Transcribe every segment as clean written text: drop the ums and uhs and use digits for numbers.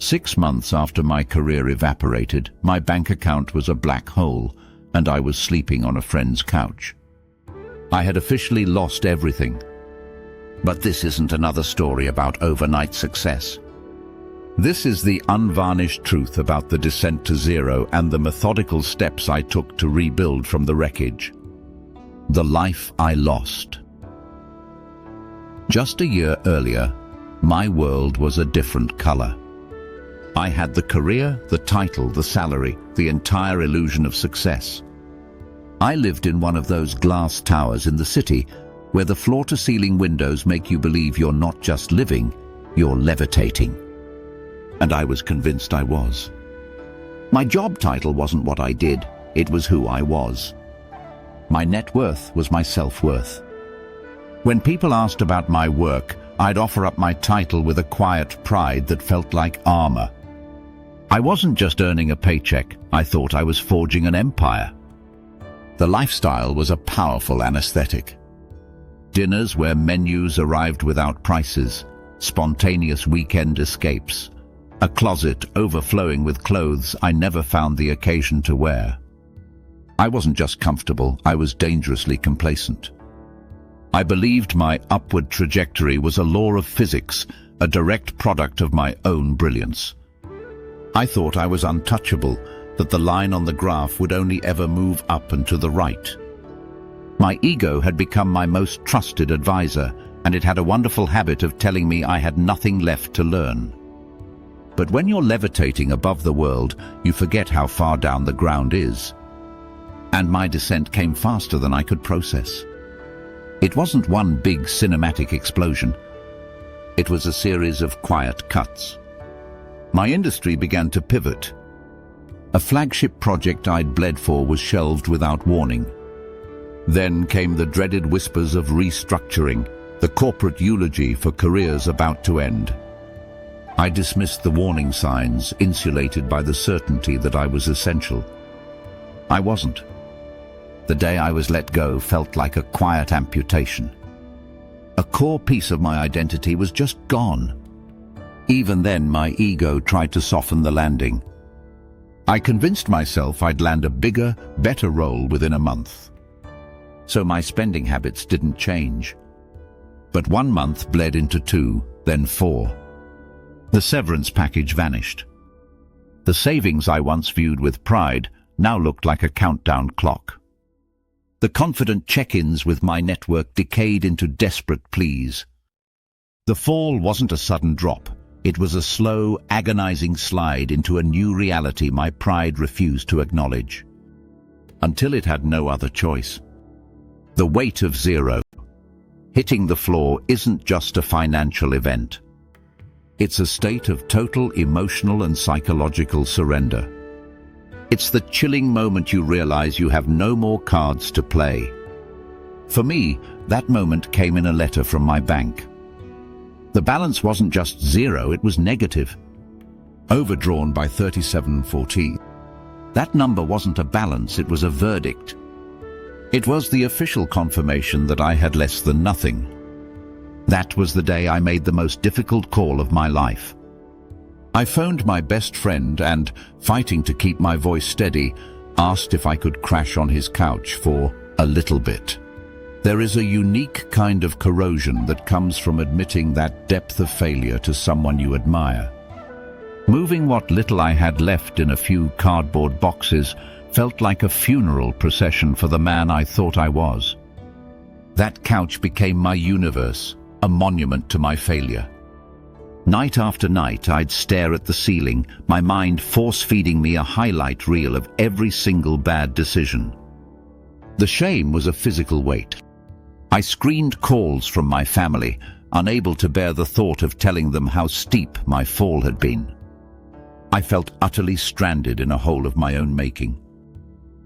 6 months after my career evaporated, my bank account was a black hole, and I was sleeping on a friend's couch. I had officially lost everything. But this isn't another story about overnight success. This is the unvarnished truth about the descent to zero and the methodical steps I took to rebuild from the wreckage. The life I lost. Just a year earlier, my world was a different color. I had the career, the title, the salary, the entire illusion of success. I lived in one of those glass towers in the city where the floor-to-ceiling windows make you believe you're not just living, you're levitating. And I was convinced I was. My job title wasn't what I did, it was who I was. My net worth was my self-worth. When people asked about my work, I'd offer up my title with a quiet pride that felt like armor. I wasn't just earning a paycheck, I thought I was forging an empire. The lifestyle was a powerful anesthetic. Dinners where menus arrived without prices, spontaneous weekend escapes, a closet overflowing with clothes I never found the occasion to wear. I wasn't just comfortable, I was dangerously complacent. I believed my upward trajectory was a law of physics, a direct product of my own brilliance. I thought I was untouchable, that the line on the graph would only ever move up and to the right. My ego had become my most trusted advisor, and it had a wonderful habit of telling me I had nothing left to learn. But when you're levitating above the world, you forget how far down the ground is. And my descent came faster than I could process. It wasn't one big cinematic explosion. It was a series of quiet cuts. My industry began to pivot. A flagship project I'd bled for was shelved without warning. Then came the dreaded whispers of restructuring, the corporate eulogy for careers about to end. I dismissed the warning signs, insulated by the certainty that I was essential. I wasn't. The day I was let go felt like a quiet amputation. A core piece of my identity was just gone. Even then, my ego tried to soften the landing. I convinced myself I'd land a bigger, better role within a month. So my spending habits didn't change. But 1 month bled into 2, then 4. The severance package vanished. The savings I once viewed with pride now looked like a countdown clock. The confident check-ins with my network decayed into desperate pleas. The fall wasn't a sudden drop. It was a slow, agonizing slide into a new reality my pride refused to acknowledge. Until it had no other choice. The weight of zero. Hitting the floor isn't just a financial event. It's a state of total emotional and psychological surrender. It's the chilling moment you realize you have no more cards to play. For me, that moment came in a letter from my bank. The balance wasn't just zero, it was negative. Overdrawn by 3714. That number wasn't a balance, it was a verdict. It was the official confirmation that I had less than nothing. That was the day I made the most difficult call of my life. I phoned my best friend and, fighting to keep my voice steady, asked if I could crash on his couch for a little bit. There is a unique kind of corrosion that comes from admitting that depth of failure to someone you admire. Moving what little I had left in a few cardboard boxes felt like a funeral procession for the man I thought I was. That couch became my universe, a monument to my failure. Night after night, I'd stare at the ceiling, my mind force-feeding me a highlight reel of every single bad decision. The shame was a physical weight. I screened calls from my family, unable to bear the thought of telling them how steep my fall had been. I felt utterly stranded in a hole of my own making.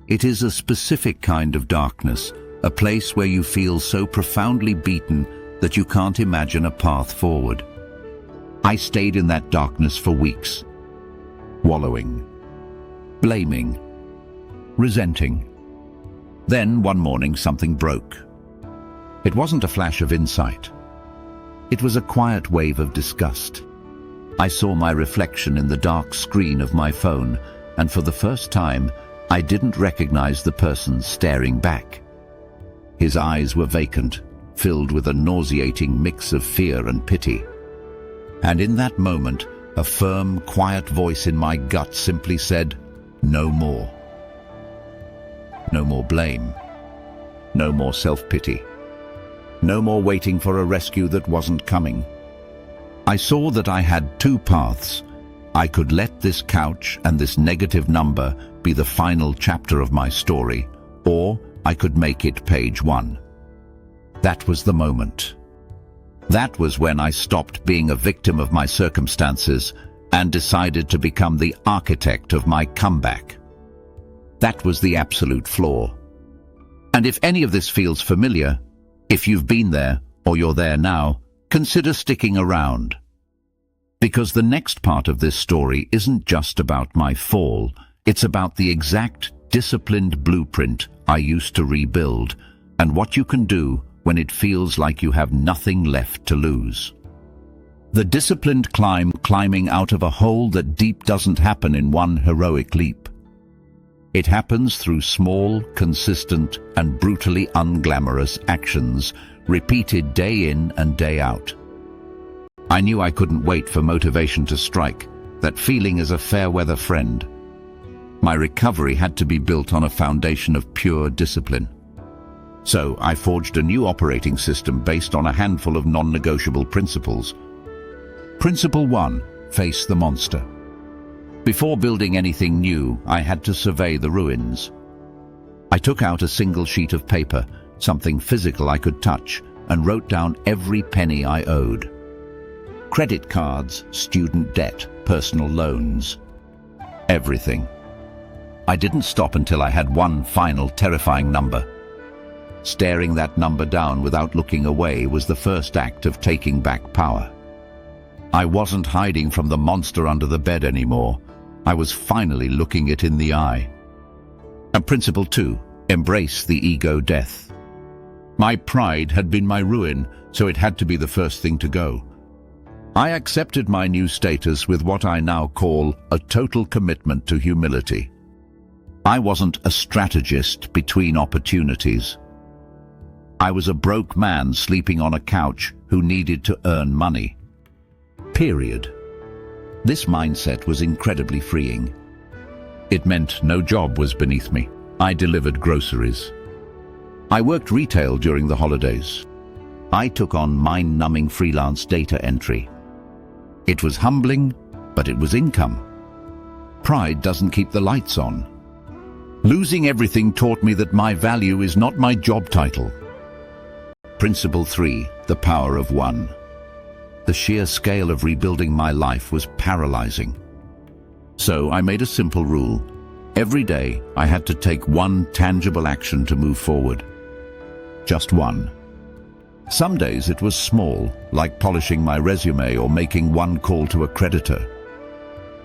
It is a specific kind of darkness, a place where you feel so profoundly beaten that you can't imagine a path forward. I stayed in that darkness for weeks, wallowing, blaming, resenting. Then one morning something broke. It wasn't a flash of insight. It was a quiet wave of disgust. I saw my reflection in the dark screen of my phone, and for the first time, I didn't recognize the person staring back. His eyes were vacant, filled with a nauseating mix of fear and pity. And in that moment, a firm, quiet voice in my gut simply said, "No more." No more blame. No more self-pity. No more waiting for a rescue that wasn't coming. I saw that I had two paths. I could let this couch and this negative number be the final chapter of my story, or I could make it page 1. That was the moment. That was when I stopped being a victim of my circumstances and decided to become the architect of my comeback. That was the absolute flaw. And if any of this feels familiar, if you've been there or you're there now, consider sticking around. Because the next part of this story isn't just about my fall, it's about the exact disciplined blueprint I used to rebuild and what you can do when it feels like you have nothing left to lose. The disciplined climbing out of a hole that deep doesn't happen in one heroic leap. It happens through small, consistent, and brutally unglamorous actions, repeated day in and day out. I knew I couldn't wait for motivation to strike, that feeling as a fair-weather friend. My recovery had to be built on a foundation of pure discipline. So I forged a new operating system based on a handful of non-negotiable principles. Principle 1, face the monster. Before building anything new, I had to survey the ruins. I took out a single sheet of paper, something physical I could touch, and wrote down every penny I owed. Credit cards, student debt, personal loans. Everything. I didn't stop until I had one final terrifying number. Staring that number down without looking away was the first act of taking back power. I wasn't hiding from the monster under the bed anymore. I was finally looking it in the eye. And principle 2, embrace the ego death. My pride had been my ruin, so it had to be the first thing to go. I accepted my new status with what I now call a total commitment to humility. I wasn't a strategist between opportunities. I was a broke man sleeping on a couch who needed to earn money. Period. This mindset was incredibly freeing. It meant no job was beneath me. I delivered groceries. I worked retail during the holidays. I took on mind-numbing freelance data entry. It was humbling, but it was income. Pride doesn't keep the lights on. Losing everything taught me that my value is not my job title. Principle 3, the power of one. The sheer scale of rebuilding my life was paralyzing. So I made a simple rule. Every day I had to take one tangible action to move forward. Just one. Some days it was small, like polishing my resume or making one call to a creditor.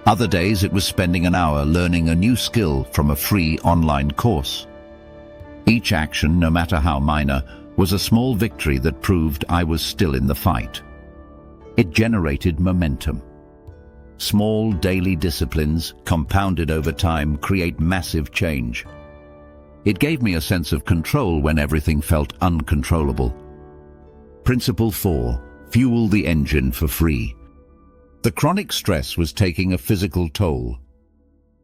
Other days it was spending an hour learning a new skill from a free online course. Each action, no matter how minor, was a small victory that proved I was still in the fight. It generated momentum. Small daily disciplines, compounded over time, create massive change. It gave me a sense of control when everything felt uncontrollable. Principle 4, fuel the engine for free. The chronic stress was taking a physical toll.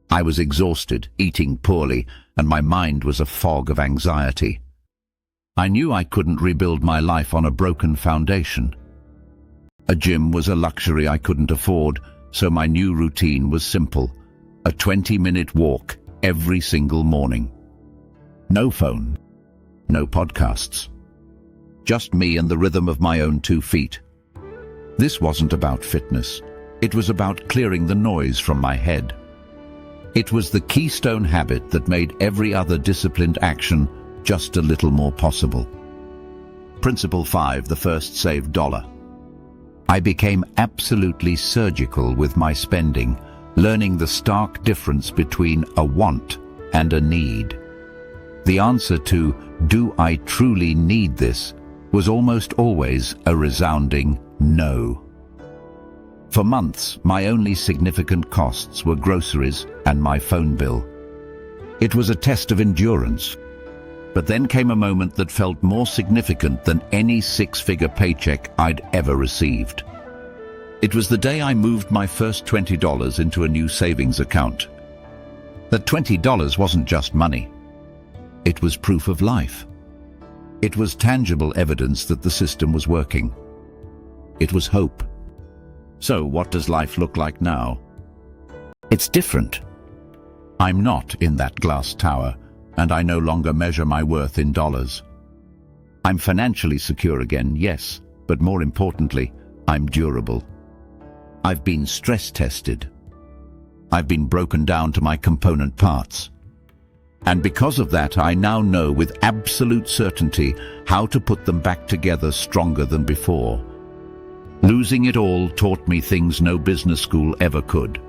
I was exhausted, eating poorly, and my mind was a fog of anxiety. I knew I couldn't rebuild my life on a broken foundation. A gym was a luxury I couldn't afford, so my new routine was simple. A 20-minute walk every single morning. No phone, no podcasts. Just me and the rhythm of my own 2 feet. This wasn't about fitness. It was about clearing the noise from my head. It was the keystone habit that made every other disciplined action just a little more possible. Principle 5, the first saved dollar. I became absolutely surgical with my spending, learning the stark difference between a want and a need. The answer to, do I truly need this, was almost always a resounding no. For months, my only significant costs were groceries and my phone bill. It was a test of endurance. But then came a moment that felt more significant than any six-figure paycheck I'd ever received. It was the day I moved my first $20 into a new savings account. That $20 wasn't just money. It was proof of life. It was tangible evidence that the system was working. It was hope. So what does life look like now? It's different. I'm not in that glass tower, and I no longer measure my worth in dollars. I'm financially secure again, yes, but more importantly, I'm durable. I've been stress tested. I've been broken down to my component parts. And because of that, I now know with absolute certainty how to put them back together stronger than before. Losing it all taught me things no business school ever could.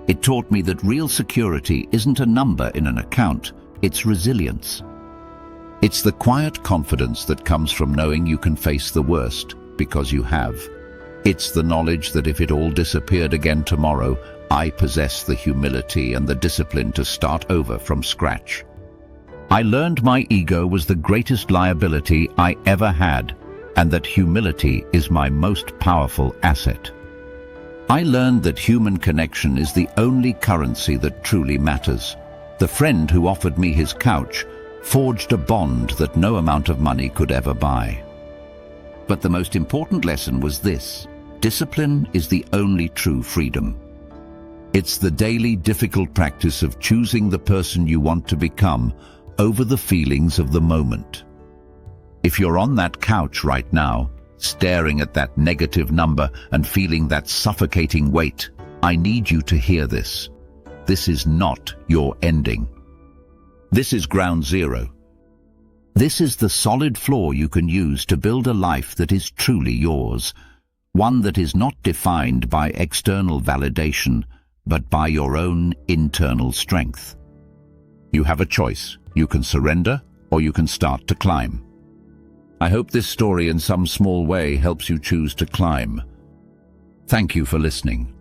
It taught me that real security isn't a number in an account, it's resilience. It's the quiet confidence that comes from knowing you can face the worst, because you have. It's the knowledge that if it all disappeared again tomorrow, I possess the humility and the discipline to start over from scratch. I learned my ego was the greatest liability I ever had, and that humility is my most powerful asset. I learned that human connection is the only currency that truly matters. The friend who offered me his couch forged a bond that no amount of money could ever buy. But the most important lesson was this: discipline is the only true freedom. It's the daily difficult practice of choosing the person you want to become over the feelings of the moment. If you're on that couch right now, staring at that negative number and feeling that suffocating weight, I need you to hear this. This is not your ending. This is ground zero. This is the solid floor you can use to build a life that is truly yours, one that is not defined by external validation, but by your own internal strength. You have a choice. You can surrender, or you can start to climb. I hope this story in some small way helps you choose to climb. Thank you for listening.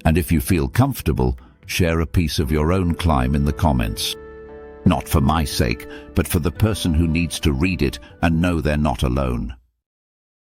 And if you feel comfortable, share a piece of your own climb in the comments. Not for my sake, but for the person who needs to read it and know they're not alone.